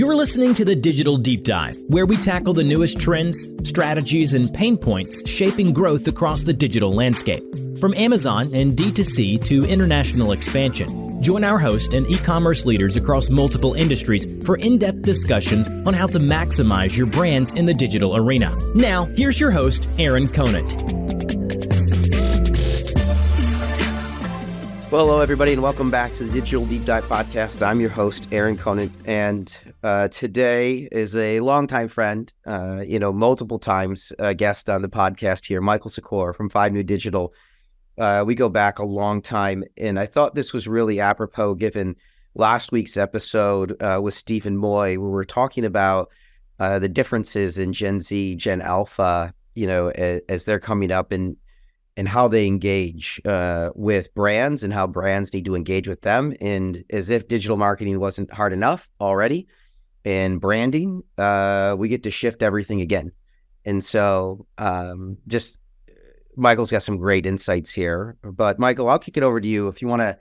You're listening to the Digital Deep Dive, where we tackle the newest trends, strategies, and pain points shaping growth across the digital landscape. From Amazon and D2C to international expansion, join our host and e-commerce leaders across multiple industries for in-depth discussions on how to maximize your brands in the digital arena. Now, here's your host, Aaron Conant. Well, hello, everybody, and welcome back to the Digital Deep Dive podcast. I'm your host, Aaron Conant, and today is a longtime friend, multiple times a guest on the podcast here, Michael Zakkour from 5 New Digital. We go back a long time, and I thought this was really apropos given last week's episode with Stephen Moy, where we're talking about the differences in Gen Z, Gen Alpha, as they're coming up and how they engage with brands and how brands need to engage with them. And as if digital marketing wasn't hard enough already, and branding, we get to shift everything again. And so Michael's got some great insights here. But Michael, I'll kick it over to you if you want to,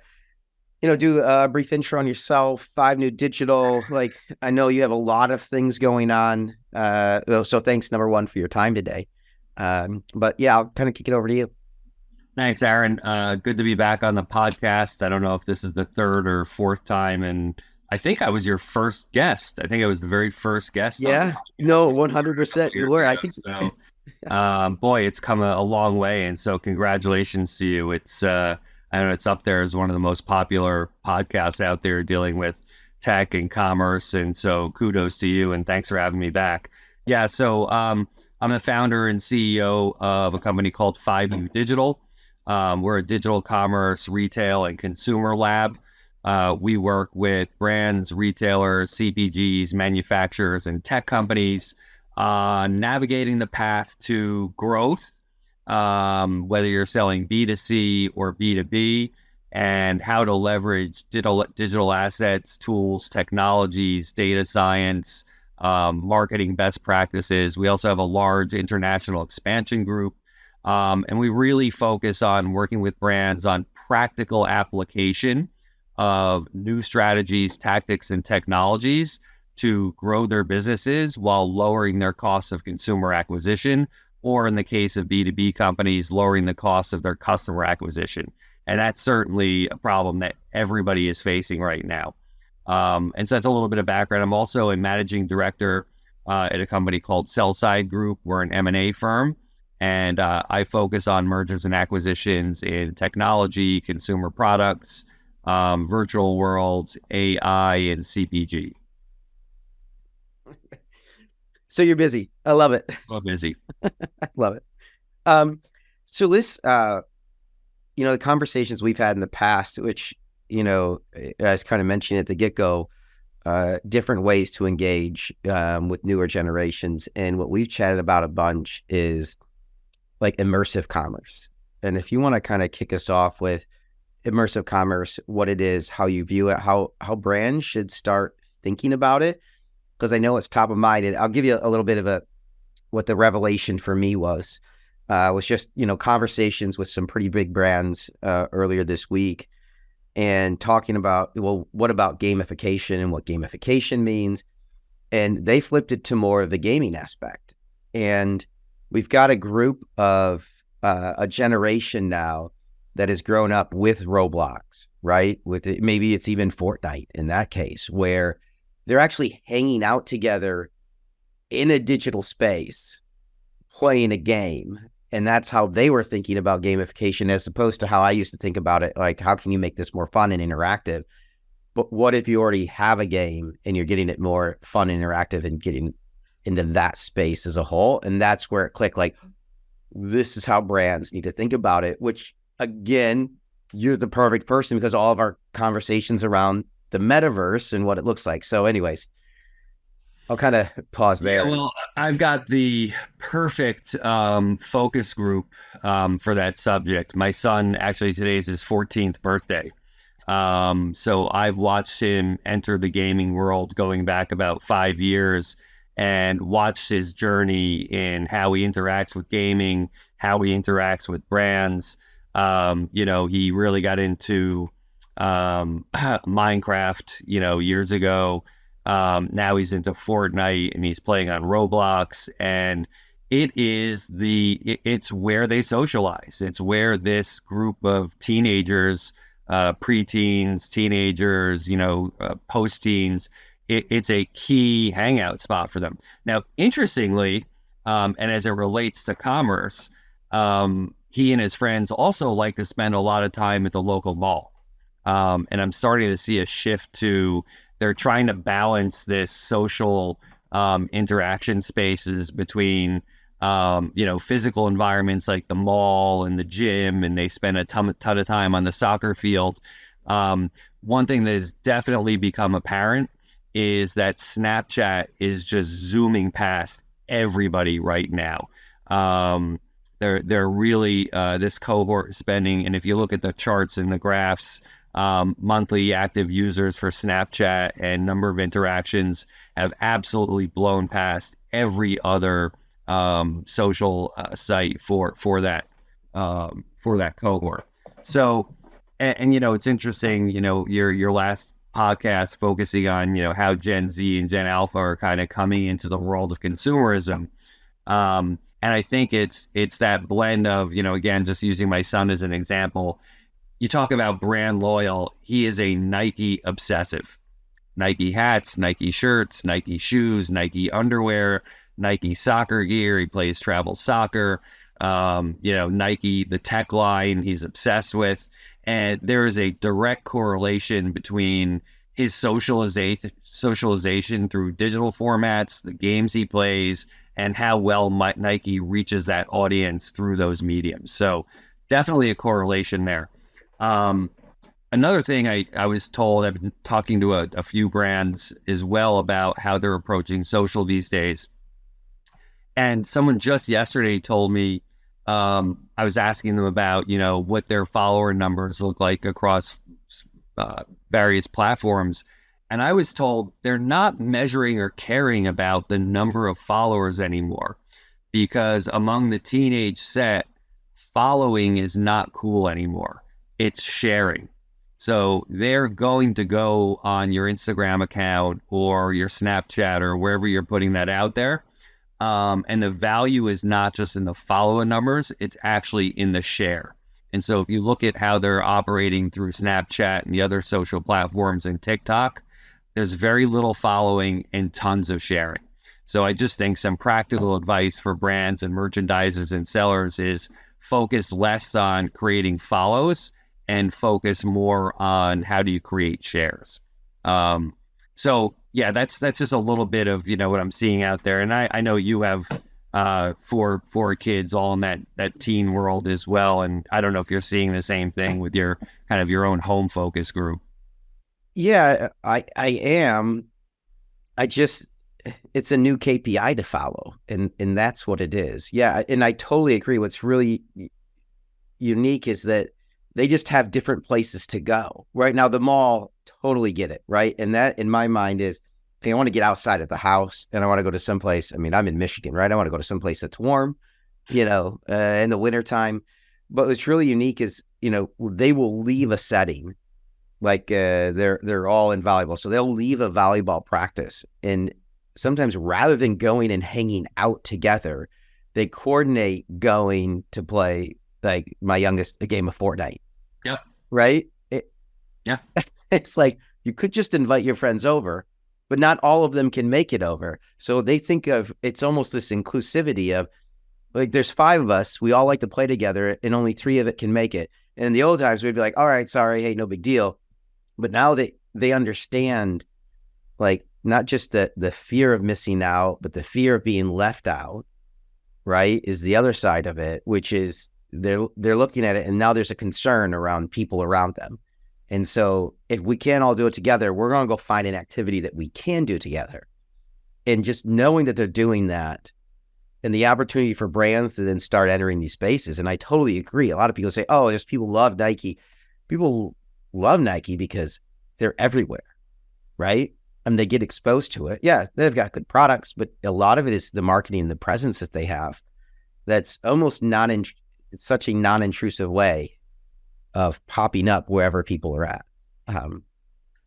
do a brief intro on yourself, 5 New Digital. Like, I know you have a lot of things going on. So thanks, number one, for your time today. But yeah, I'll kind of kick it over to you. Thanks, Aaron. Good to be back on the podcast. I don't know if this is the third or fourth time, and I think I was your first guest. I think I was the very first guest. Yeah, no, 100% you were. I think so. Boy, it's come a long way, and so congratulations to you. It's I know it's up there as one of the most popular podcasts out there dealing with tech and commerce, and so kudos to you, and thanks for having me back. Yeah, so I'm the founder and CEO of a company called 5 New Digital. We're a digital commerce, retail, and consumer lab. We work with brands, retailers, CPGs, manufacturers, and tech companies navigating the path to growth, whether you're selling B2C or B2B, and how to leverage digital assets, tools, technologies, data science, marketing best practices. We also have a large international expansion group. And we really focus on working with brands on practical application of new strategies, tactics, and technologies to grow their businesses while lowering their costs of consumer acquisition, or in the case of B2B companies, lowering the cost of their customer acquisition. And that's certainly a problem that everybody is facing right now. And so that's a little bit of background. I'm also a managing director at a company called Sellside Group. We're an M&A firm. And I focus on mergers and acquisitions in technology, consumer products, virtual worlds, AI, and CPG. So you're busy. I love it. I'm busy. I love it. So this, the conversations we've had in the past, which, I was kind of mentioning at the get-go, different ways to engage with newer generations. And what we've chatted about a bunch is like immersive commerce. And if you want to kind of kick us off with immersive commerce, what it is, how you view it, how brands should start thinking about it, because I know it's top of mind. And I'll give you a little bit of what the revelation for me was just, conversations with some pretty big brands earlier this week, and talking about, well, what about gamification and what gamification means? And they flipped it to more of the gaming aspect. And we've got a group of a generation now that has grown up with Roblox, right? With it, maybe it's even Fortnite in that case, where they're actually hanging out together in a digital space, playing a game. And that's how they were thinking about gamification, as opposed to how I used to think about it. Like, how can you make this more fun and interactive? But what if you already have a game and you're getting it more fun and interactive and getting into that space as a whole? And that's where it clicked. Like, this is how brands need to think about it, which again, you're the perfect person because all of our conversations around the metaverse and what it looks like. So anyways, I'll kind of pause there. Yeah, well, I've got the perfect focus group for that subject. My son, actually today is his 14th birthday. So I've watched him enter the gaming world going back about 5 years, and watched his journey in how he interacts with gaming, how he interacts with brands. He really got into Minecraft, years ago. Now he's into Fortnite and he's playing on Roblox, and it's where they socialize. It's where this group of teenagers, preteens, teenagers, post-teens, it's a key hangout spot for them. Now, interestingly, and as it relates to commerce, he and his friends also like to spend a lot of time at the local mall. And I'm starting to see a shift to, they're trying to balance this social interaction spaces between, physical environments like the mall and the gym, and they spend a ton of time on the soccer field. One thing that has definitely become apparent is that Snapchat is just zooming past everybody right now. They're really, this cohort spending, and if you look at the charts and the graphs, monthly active users for Snapchat and number of interactions have absolutely blown past every other social site for that cohort. So, and it's interesting, your last podcast focusing on how Gen Z and Gen Alpha are kind of coming into the world of consumerism. And I think it's that blend of, again, just using my son as an example. You talk about brand loyal. He is a Nike obsessive. Nike hats, Nike shirts, Nike shoes, Nike underwear, Nike soccer gear. He plays travel soccer. Nike, the tech line, he's obsessed with. And there is a direct correlation between his socialization through digital formats, the games he plays, and how well Nike reaches that audience through those mediums. So definitely a correlation there. Another thing I was told, I've been talking to a few brands as well about how they're approaching social these days. And someone just yesterday told me, I was asking them about, what their follower numbers look like across various platforms. And I was told they're not measuring or caring about the number of followers anymore, because among the teenage set, following is not cool anymore. It's sharing. So they're going to go on your Instagram account or your Snapchat or wherever you're putting that out there. And the value is not just in the follower numbers, it's actually in the share. And so if you look at how they're operating through Snapchat and the other social platforms and TikTok, there's very little following and tons of sharing. So I just think some practical advice for brands and merchandisers and sellers is focus less on creating follows and focus more on how do you create shares. So yeah, that's just a little bit of, what I'm seeing out there. And I know you have four kids all in that teen world as well. And I don't know if you're seeing the same thing with your kind of your own home focus group. Yeah, I am. It's a new KPI to follow, and that's what it is. Yeah, and I totally agree. What's really unique is that they just have different places to go. Right now, the mall, totally get it, right? And that, in my mind, is, okay, I want to get outside of the house, and I want to go to someplace. I mean, I'm in Michigan, right? I want to go to someplace that's warm, in the wintertime. But what's really unique is, they will leave a setting, like they're all in volleyball. So they'll leave a volleyball practice, and sometimes rather than going and hanging out together, they coordinate going to play, like my youngest, a game of Fortnite. Yeah. Right? Yeah. It's like, you could just invite your friends over, but not all of them can make it over. So they think of, it's almost this inclusivity of, like, there's 5 of us, we all like to play together, and only 3 of it can make it. And in the old times, we'd be like, all right, sorry, hey, no big deal. But now they understand, like, not just the fear of missing out, but the fear of being left out, right, is the other side of it, which is they're looking at it, and now there's a concern around people around them. And so if we can't all do it together, we're going to go find an activity that we can do together. And just knowing that they're doing that, and the opportunity for brands to then start entering these spaces. And I totally agree. A lot of people say, oh, just people love Nike. People love Nike because they're everywhere, right? And they get exposed to it. Yeah, they've got good products, but a lot of it is the marketing and the presence that they have. That's almost it's such a non-intrusive way of popping up wherever people are at.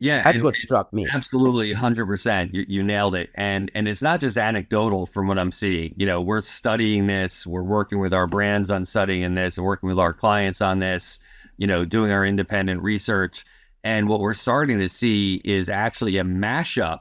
Yeah, That's what struck me. absolutely, 100%. You nailed it. And it's not just anecdotal from what I'm seeing. We're studying this. We're working with our brands on studying this, working with our clients on this, doing our independent research. And what we're starting to see is actually a mashup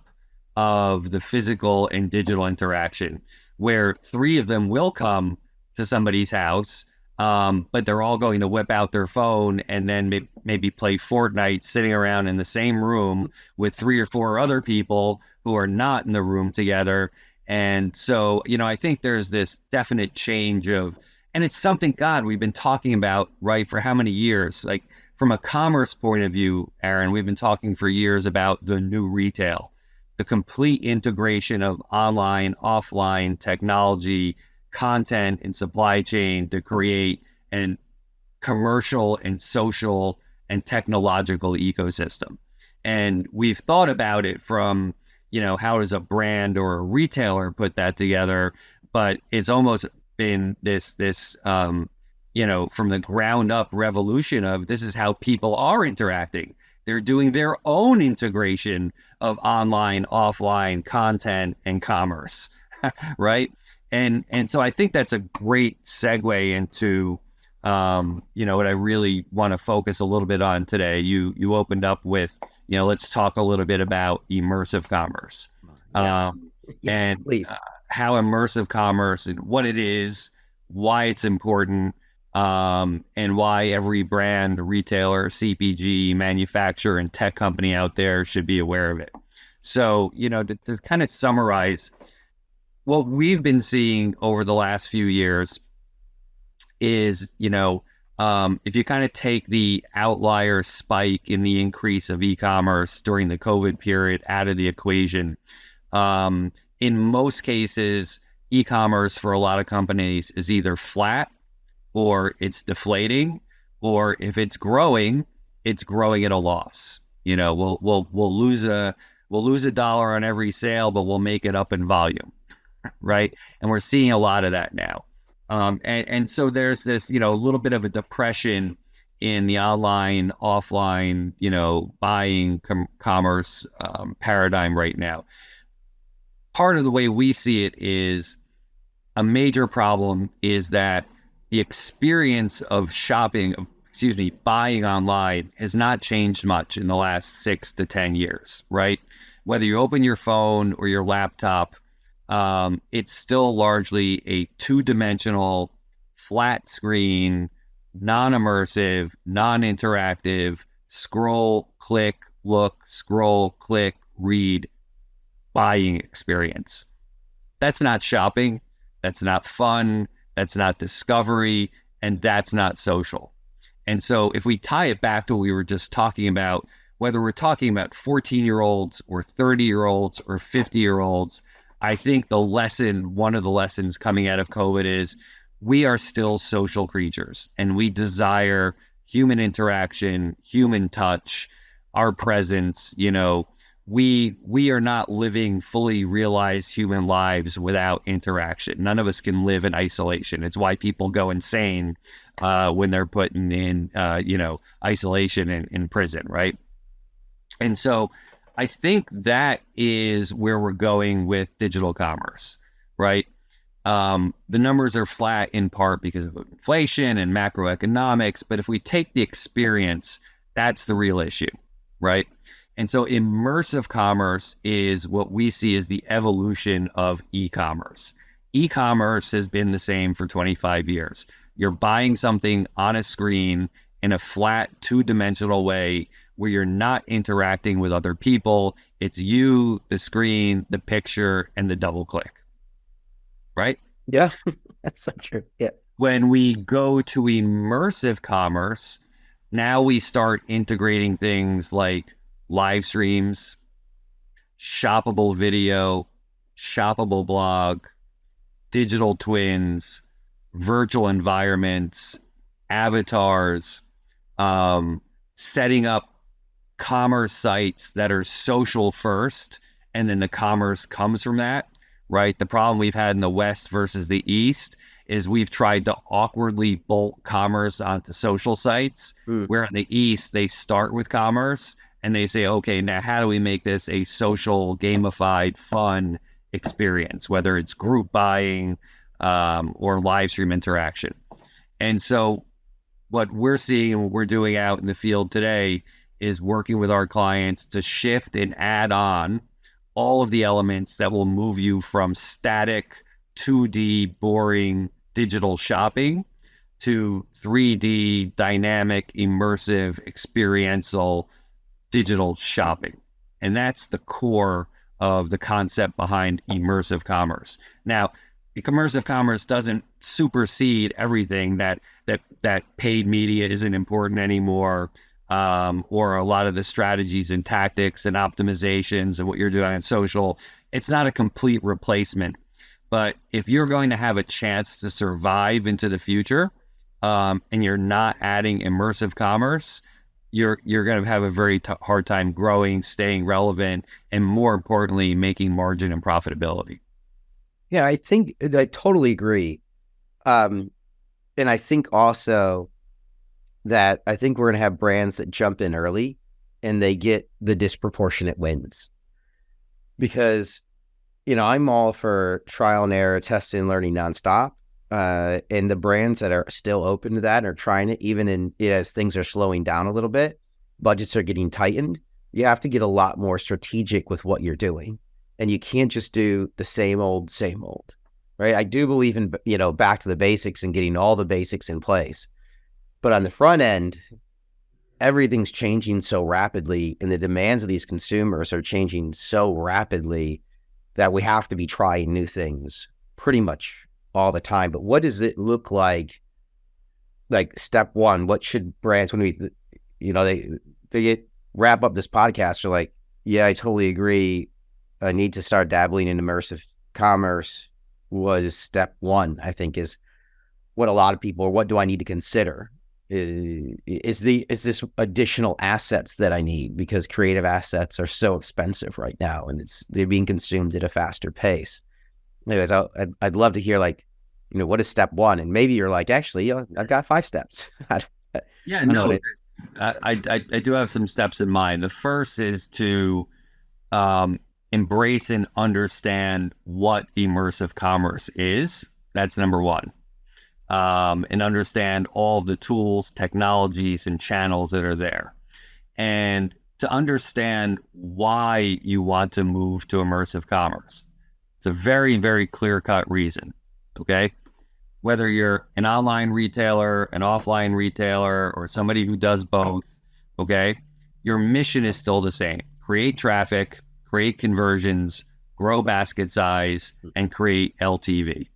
of the physical and digital interaction, where three of them will come to somebody's house, but they're all going to whip out their phone and then maybe play Fortnite sitting around in the same room with three or four other people who are not in the room together. And so, I think there's this definite change and it's something, God, we've been talking about, right, for how many years? Like, from a commerce point of view, Aaron, we've been talking for years about the new retail, the complete integration of online, offline technology, content, and supply chain to create an commercial and social and technological ecosystem. And we've thought about it from, how does a brand or a retailer put that together? But it's almost been this from the ground up revolution of this is how people are interacting. They're doing their own integration of online, offline content and commerce, right? And so I think that's a great segue into, what I really want to focus a little bit on today. You opened up with, let's talk a little bit about immersive commerce, Yes. and Please. How immersive commerce and what it is, why it's important, and why every brand, retailer, CPG, manufacturer, and tech company out there should be aware of it. So, to kind of summarize, what we've been seeing over the last few years is, if you kind of take the outlier spike in the increase of e-commerce during the COVID period out of the equation, in most cases, e-commerce for a lot of companies is either flat or it's deflating, or if it's growing at a loss. We'll lose a dollar on every sale, but we'll make it up in volume, right? And we're seeing a lot of that now. And so there's this, a little bit of a depression in the online, offline, buying commerce paradigm right now. Part of the way we see it is a major problem is that the experience of buying online has not changed much in the last 6 to 10 years, right? Whether you open your phone or your laptop, it's still largely a two-dimensional, flat screen, non-immersive, non-interactive, scroll, click, look, scroll, click, read, buying experience. That's not shopping. That's not fun. That's not discovery. And that's not social. And so if we tie it back to what we were just talking about, whether we're talking about 14-year-olds or 30-year-olds or 50-year-olds, I think one of the lessons coming out of COVID is we are still social creatures and we desire human interaction, human touch, our presence. We are not living fully realized human lives without interaction. None of us can live in isolation. It's why people go insane when they're put in isolation in prison, right? And so I think that is where we're going with digital commerce, right? The numbers are flat in part because of inflation and macroeconomics, but if we take the experience, that's the real issue, right? And so immersive commerce is what we see as the evolution of e-commerce. E-commerce has been the same for 25 years. You're buying something on a screen in a flat, two-dimensional way where you're not interacting with other people. It's you, the screen, the picture, and the double click, right? Yeah, that's so true. Yeah. When we go to immersive commerce, now we start integrating things like live streams, shoppable video, shoppable blog, digital twins, virtual environments, avatars, setting up commerce sites that are social first, and then the commerce comes from that, right? The problem we've had in the West versus the East is we've tried to awkwardly bolt commerce onto social sites, where in the East, they start with commerce and they say, okay, now how do we make this a social, gamified, fun experience, whether it's group buying or live stream interaction. And so what we're seeing and what we're doing out in the field today is working with our clients to shift and add on all of the elements that will move you from static 2D boring digital shopping to 3D dynamic, immersive, experiential digital shopping. And that's the core of the concept behind immersive commerce. Now, immersive commerce doesn't supersede everything that paid media isn't important anymore, or a lot of the strategies and tactics and optimizations and what you're doing on social. It's not a complete replacement. But if you're going to have a chance to survive into the future, and you're not adding immersive commerce, you're going to have a very hard time growing, staying relevant, and more importantly, making margin and profitability. Yeah, I totally agree. And I think also that we're going to have brands that jump in early and they get the disproportionate wins. Because, I'm all for trial and error, testing and learning nonstop. And the brands that are still open to that and are trying it, even as things are slowing down a little bit, budgets are getting tightened. You have to get a lot more strategic with what you're doing. And you can't just do the same old, right? I do believe in, back to the basics and getting all the basics in place. But on the front end, everything's changing so rapidly and the demands of these consumers are changing so rapidly that we have to be trying new things pretty much all the time. But what does it look like step one? What should brands, when they wrap up this podcast, are like, yeah, I totally agree. I need to start dabbling in immersive commerce was step one, I think, is what a lot of people, or what do I need to consider? Is this additional assets that I need, because creative assets are so expensive right now and they're being consumed at a faster pace. Anyways, I'd love to hear what is step one? And maybe you're like, actually, I've got 5 steps. Yeah, no, I do have some steps in mind. The first is to embrace and understand what immersive commerce is. That's number one. And understand all the tools, technologies, and channels that are there. And to understand why you want to move to immersive commerce. It's a very, very clear-cut reason, okay? Whether you're an online retailer, an offline retailer, or somebody who does both, okay? Your mission is still the same. Create traffic, create conversions, grow basket size, and create LTV,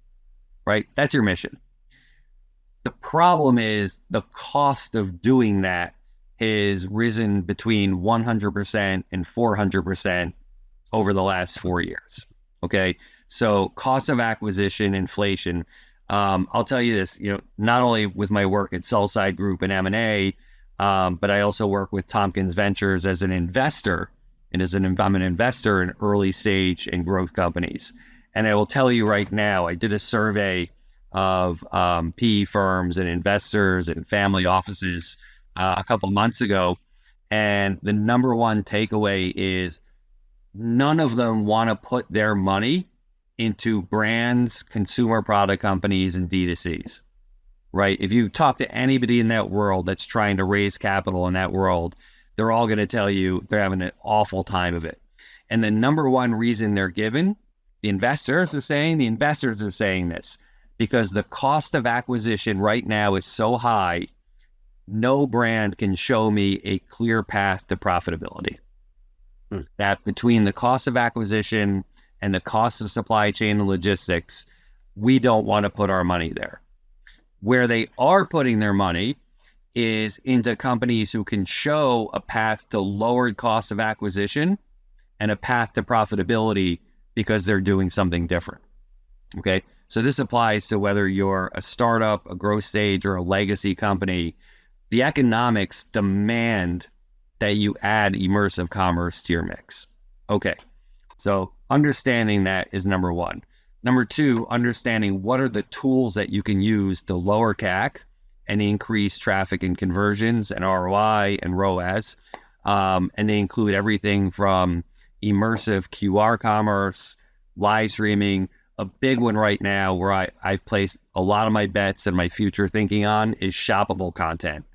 right? That's your mission. The problem is the cost of doing that has risen between 100% and 400% over the last 4 years. Okay, so cost of acquisition, inflation. I'll tell you this, not only with my work at Sell-Side Group and M&A, but I also work with Tompkins Ventures as an investor, and I'm an investor in early stage and growth companies. And I will tell you right now, I did a survey of PE firms and investors and family offices a couple months ago, and the number one takeaway is none of them want to put their money into brands, consumer product companies, and D2Cs, right? If you talk to anybody in that world that's trying to raise capital in that world, they're all going to tell you they're having an awful time of it. And the number one reason they're given, the investors are saying this, because the cost of acquisition right now is so high, no brand can show me a clear path to profitability. That between the cost of acquisition and the cost of supply chain and logistics, we don't want to put our money there. Where they are putting their money is into companies who can show a path to lowered cost of acquisition and a path to profitability because they're doing something different. Okay, so this applies to whether you're a startup, a growth stage, or a legacy company. The economics demand that you add immersive commerce to your mix. Okay, so understanding that is number one. Number two, understanding what are the tools that you can use to lower CAC and increase traffic and conversions and ROI and ROAS. And they include everything from immersive QR commerce, live streaming. A big one right now where I've placed a lot of my bets and my future thinking on is shoppable content.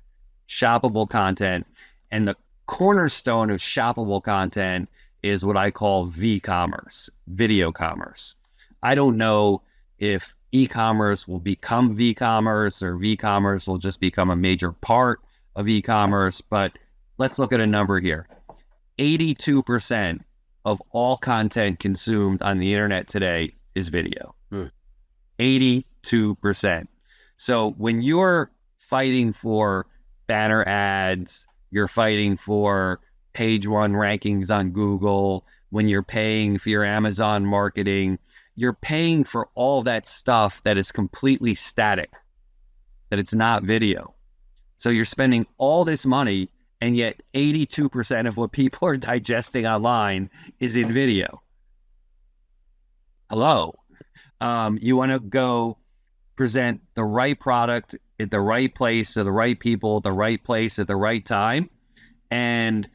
Shoppable content. And the cornerstone of shoppable content is what I call V-commerce, video commerce. I don't know if e-commerce will become V-commerce or V-commerce will just become a major part of e-commerce, but let's look at a number here. 82% of all content consumed on the internet today is video. 82%. So when you're fighting for banner ads, you're fighting for page one rankings on Google, when you're paying for your Amazon marketing, you're paying for all that stuff that is completely static, that it's not video. So you're spending all this money, and yet 82% of what people are digesting online is in video. Hello. You want to go present the right product at the right place to the right people at the right place at the right time. And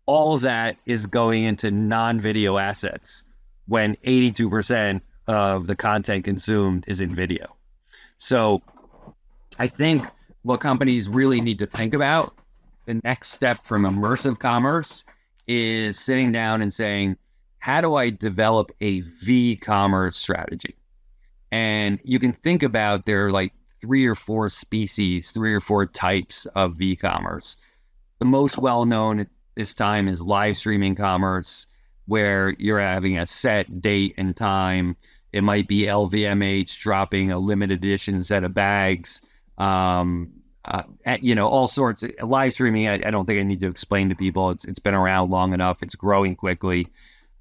all of that is going into non-video assets when 82% of the content consumed is in video. So I think what companies really need to think about, the next step from immersive commerce is sitting down and saying, how do I develop a V-commerce strategy? And you can think about there are like 3 or 4 species, 3 or 4 types of V-commerce. The most well-known at this time is live streaming commerce, where you're having a set date and time. It might be LVMH dropping a limited edition set of bags, all sorts of live streaming. I don't think I need to explain to people. It's been around long enough. It's growing quickly.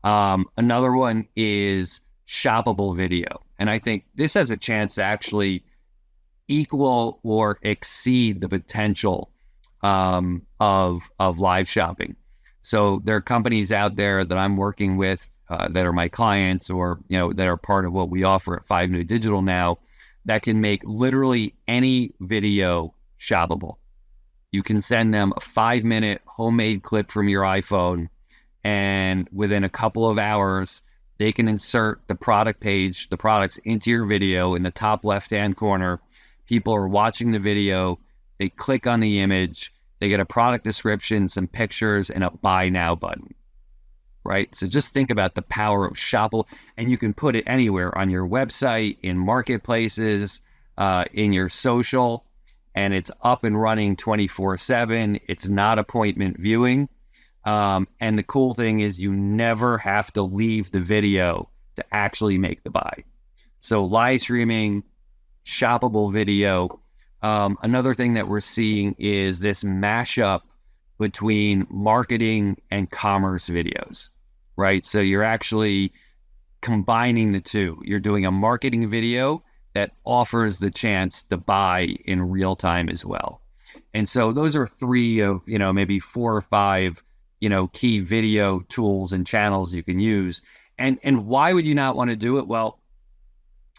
Another one is shoppable video. And I think this has a chance to actually equal or exceed the potential of live shopping. So there are companies out there that I'm working with that are my clients, or that are part of what we offer at 5 New Digital now, that can make literally any video shoppable. You can send them a 5-minute homemade clip from your iPhone, and within a couple of hours, they can insert the product page, the products into your video in the top left-hand corner. People are watching the video. They click on the image. They get a product description, some pictures, and a buy now button, right? So just think about the power of shoppable, and you can put it anywhere on your website, in marketplaces, in your social, and it's up and running 24/7. It's not appointment viewing. And the cool thing is you never have to leave the video to actually make the buy. So live streaming, shoppable video. Another thing that we're seeing is this mashup between marketing and commerce videos, right? So you're actually combining the two. You're doing a marketing video that offers the chance to buy in real time as well. And so those are 3 of, maybe 4 or 5 key video tools and channels you can use. And why would you not want to do it? Well,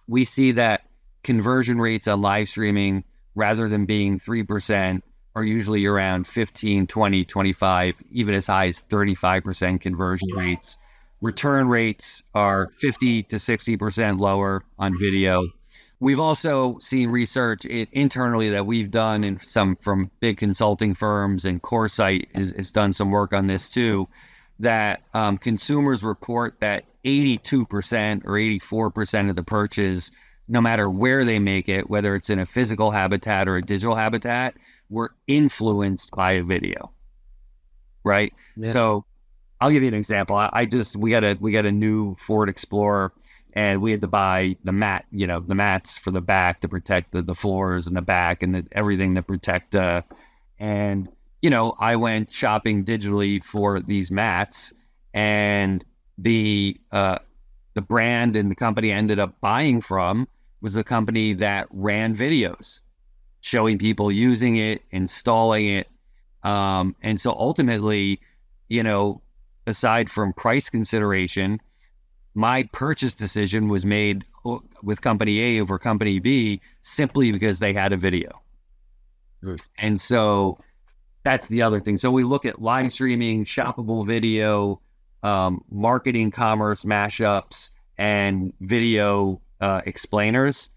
we see that conversion rates on live streaming, rather than being 3%, are usually around 15, 20, 25, even as high as 35% conversion rates. Return rates are 50 to 60% lower on video. We've also seen research internally that we've done, and some from big consulting firms, and Coresight has done some work on this too, that consumers report that 82% or 84% of the purchase, no matter where they make it, whether it's in a physical habitat or a digital habitat, were influenced by a video, right? Yeah. So I'll give you an example. We got a new Ford Explorer, and we had to buy the mats for the back to protect the floors and the back and everything to protect. And I went shopping digitally for these mats, and the brand and the company I ended up buying from was the company that ran videos showing people using it, installing it. And so ultimately, aside from price consideration, my purchase decision was made with company A over company B simply because they had a video. And so that's the other thing. So we look at live streaming, shoppable video, marketing, commerce, mashups, and video explainers.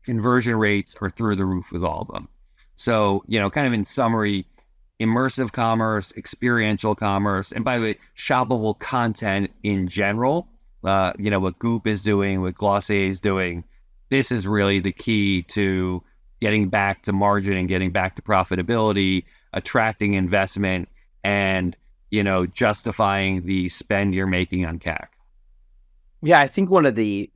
Conversion rates are through the roof with all of them. So, kind of in summary, immersive commerce, experiential commerce, and by the way, shoppable content in general, what Goop is doing, what Glossier is doing, this is really the key to getting back to margin and getting back to profitability, attracting investment, and, justifying the spend you're making on CAC. Yeah, I think one of the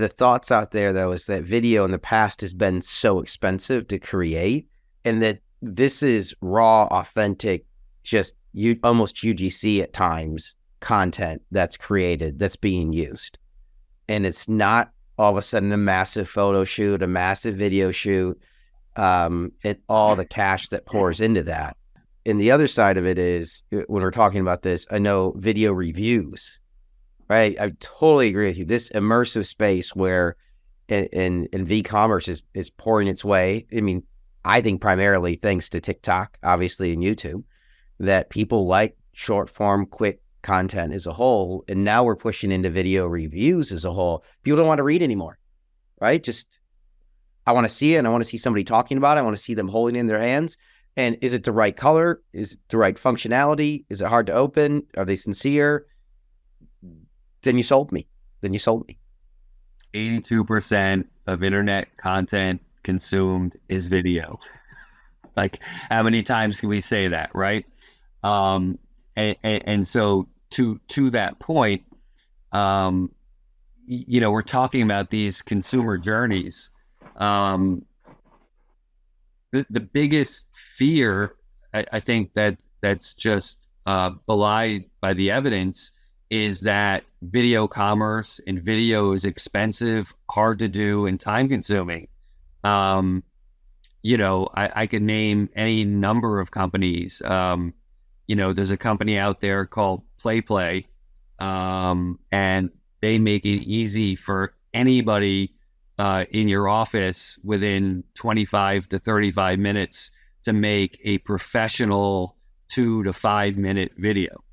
thoughts out there, though, is that video in the past has been so expensive to create, and that this is raw, authentic, just almost UGC at times content that's created, that's being used. And it's not all of a sudden a massive photo shoot, a massive video shoot, and all the cash that pours into that. And the other side of it is, when we're talking about this, I know video reviews, right? I totally agree with you. This immersive space where in v-commerce is pouring its way. I mean, I think primarily thanks to TikTok, obviously, and YouTube, that people like short form, quick content as a whole. And now we're pushing into video reviews as a whole. People don't want to read anymore, right? Just, I want to see it, and I want to see somebody talking about it. I want to see them holding it in their hands. And is it the right color? Is it the right functionality? Is it hard to open? Are they sincere? Then you sold me. 82% of internet content consumed is video. Like, how many times can we say that, right? And so to that point, we're talking about these consumer journeys. The biggest fear, I think that's just belied by the evidence, is that video commerce and video is expensive, hard to do, and time consuming. I could name any number of companies. There's a company out there called Play, and they make it easy for anybody in your office within 25 to 35 minutes to make a professional 2 to 5 minute video,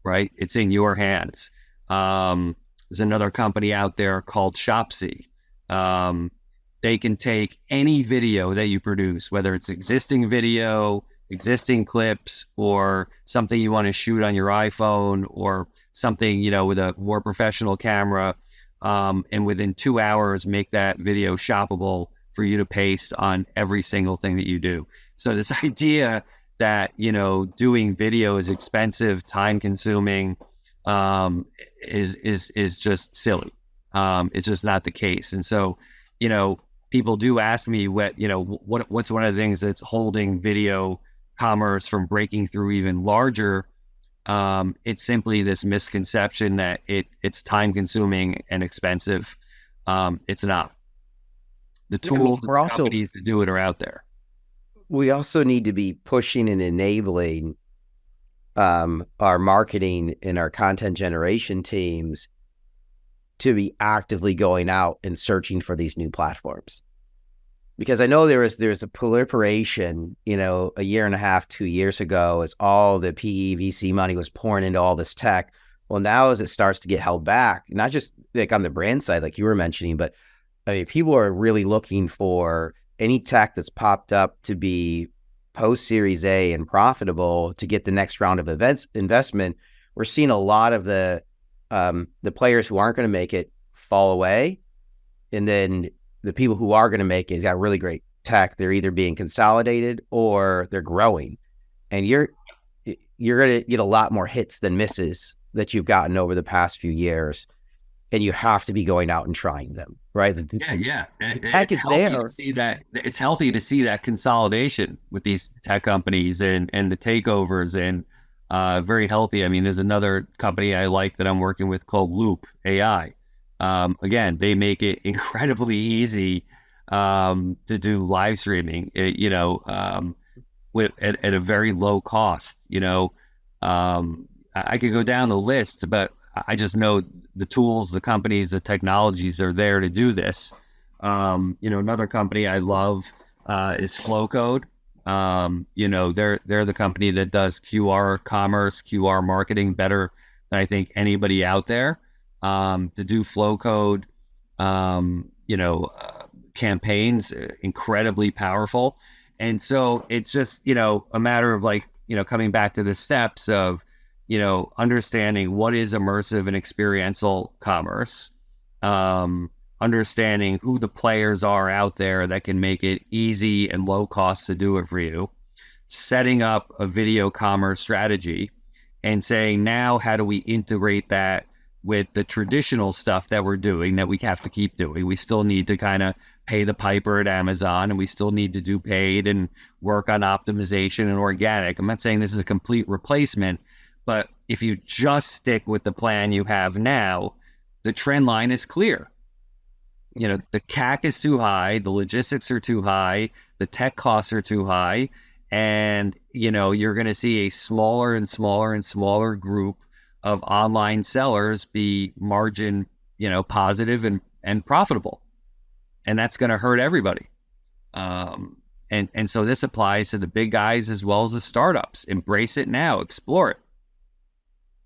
right? It's in your hands. There's another company out there called Shopsy. They can take any video that you produce, whether it's existing video, existing clips, or something you want to shoot on your iPhone, or something, with a more professional camera, and within 2 hours make that video shoppable for you to paste on every single thing that you do. So this idea that, doing video is expensive, time consuming, is just silly. It's just not the case. And so, people do ask me what's one of the things that's holding video commerce from breaking through even larger. It's simply this misconception that it's time consuming and expensive. It's not. The tools and companies to do it are out there. We also need to be pushing and enabling our marketing and our content generation teams to be actively going out and searching for these new platforms. Because I know there's a proliferation, a year and a half, 2 years ago, as all the PE VC money was pouring into all this tech. Well, now as it starts to get held back, not just like on the brand side, like you were mentioning, but I mean, people are really looking for any tech that's popped up to be post Series A and profitable to get the next round of investment. We're seeing a lot of the players who aren't going to make it fall away, and then the people who are going to make it got really great tech. They're either being consolidated or they're growing, and you're going to get a lot more hits than misses that you've gotten over the past few years, and you have to be going out and trying them, right? The tech is there. It's healthy to see that consolidation with these tech companies and the takeovers, and very healthy. I mean, there's another company I like that I'm working with called Loop AI. Again, they make it incredibly easy to do live streaming, at a very low cost. I could go down the list, but I just know the tools, the companies, the technologies are there to do this. Another company I love is Flowcode. They're the company that does QR commerce, QR marketing better than I think anybody out there. To do Flowcode, campaigns, incredibly powerful. And so it's just, a matter of like, coming back to the steps of, understanding what is immersive and experiential commerce, understanding who the players are out there that can make it easy and low cost to do it for you, setting up a video commerce strategy and saying, now, how do we integrate that with the traditional stuff that we're doing that we have to keep doing? We still need to kind of pay the piper at Amazon, and we still need to do paid and work on optimization and organic. I'm not saying this is a complete replacement, but if you just stick with the plan you have now, the trend line is clear. The CAC is too high, the logistics are too high, the tech costs are too high, and, you're going to see a smaller and smaller and smaller group of online sellers be margin, positive and profitable. And that's going to hurt everybody. And so this applies to the big guys as well as the startups. Embrace it now, explore it.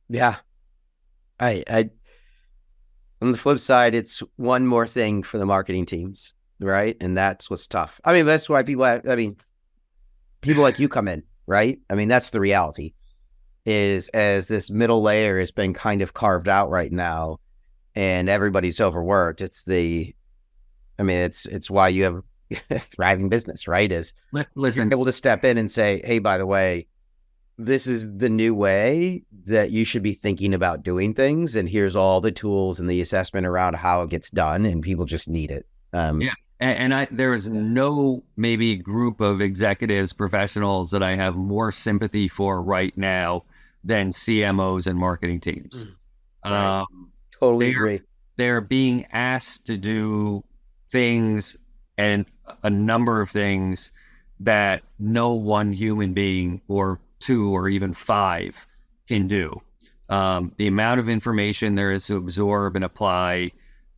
Yeah. I on the flip side, it's one more thing for the marketing teams, right? And that's what's tough. I mean, that's why people like you come in, right? I mean, that's the reality, is as this middle layer has been kind of carved out right now and everybody's overworked. It's why you have a thriving business, right? Is listen, you're able to step in and say, hey, by the way, this is the new way that you should be thinking about doing things. And here's all the tools and the assessment around how it gets done. And people just need it. Yeah. And there is no maybe group of executives, professionals that I have more sympathy for right now than CMOs and marketing teams. Right. Totally agree. They're being asked to do things, and a number of things that no one human being or two or even five can do. The amount of information there is to absorb and apply,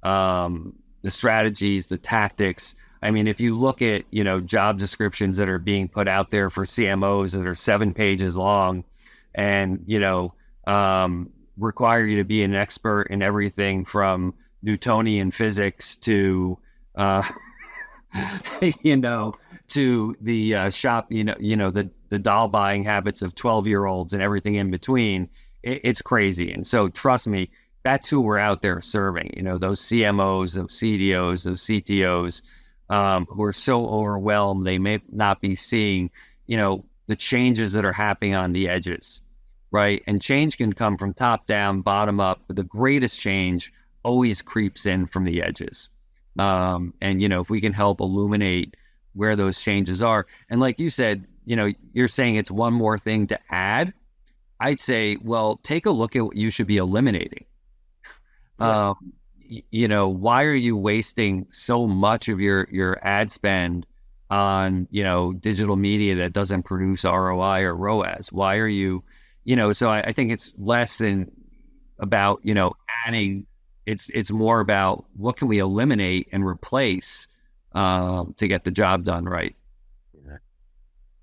the strategies, the tactics. I mean, if you look at, job descriptions that are being put out there for CMOs that are 7 pages long and, require you to be an expert in everything from Newtonian physics to, to the shop, the doll buying habits of 12-year-olds and everything in between, it's crazy. And so trust me, that's who we're out there serving, those CMOs, those CDOs, those CTOs, who are so overwhelmed, they may not be seeing, the changes that are happening on the edges, right? And change can come from top down, bottom up, but the greatest change always creeps in from the edges. And, if we can help illuminate where those changes are. And like you said, you're saying it's one more thing to add. I'd say, well, take a look at what you should be eliminating. Yeah. Why are you wasting so much of your ad spend on, digital media that doesn't produce ROI or ROAS? Why are you, so I think it's less than about, adding. It's more about what can we eliminate and replace to get the job done right.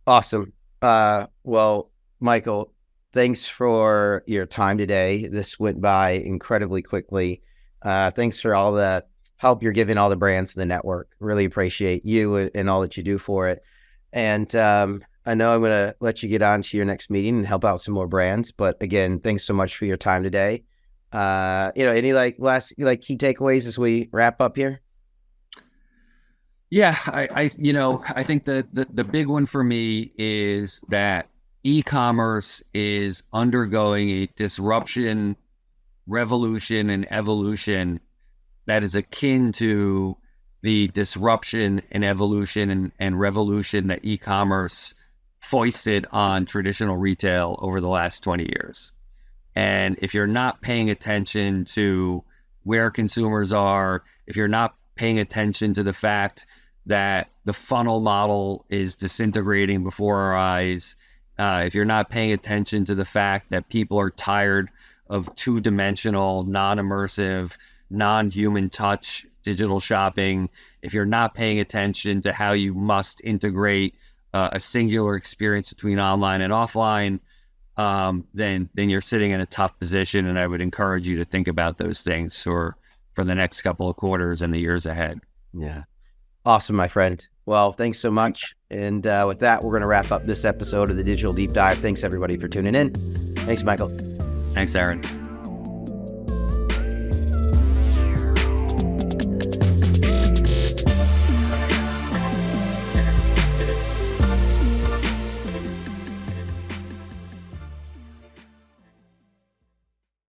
Awesome. Well, Michael, thanks for your time today. This went by incredibly quickly. Thanks for all the help you're giving all the brands in the network. Really appreciate you and all that you do for it. And I know I'm going to let you get on to your next meeting and help out some more brands. But again, thanks so much for your time today. Any last key takeaways as we wrap up here? Yeah, I think the big one for me is that e-commerce is undergoing a disruption, revolution, and evolution that is akin to the disruption and evolution and revolution that e-commerce foisted on traditional retail over the last 20 years. And if you're not paying attention to where consumers are, if you're not paying attention to the fact that the funnel model is disintegrating before our eyes, if you're not paying attention to the fact that people are tired of two-dimensional, non-immersive, non-human touch digital shopping, if you're not paying attention to how you must integrate a singular experience between online and offline, then you're sitting in a tough position. And I would encourage you to think about those things for the next couple of quarters and the years ahead. Yeah. Awesome, my friend. Well, thanks so much. And with that, we're going to wrap up this episode of the Digital Deep Dive. Thanks, everybody, for tuning in. Thanks, Michael. Thanks, Aaron.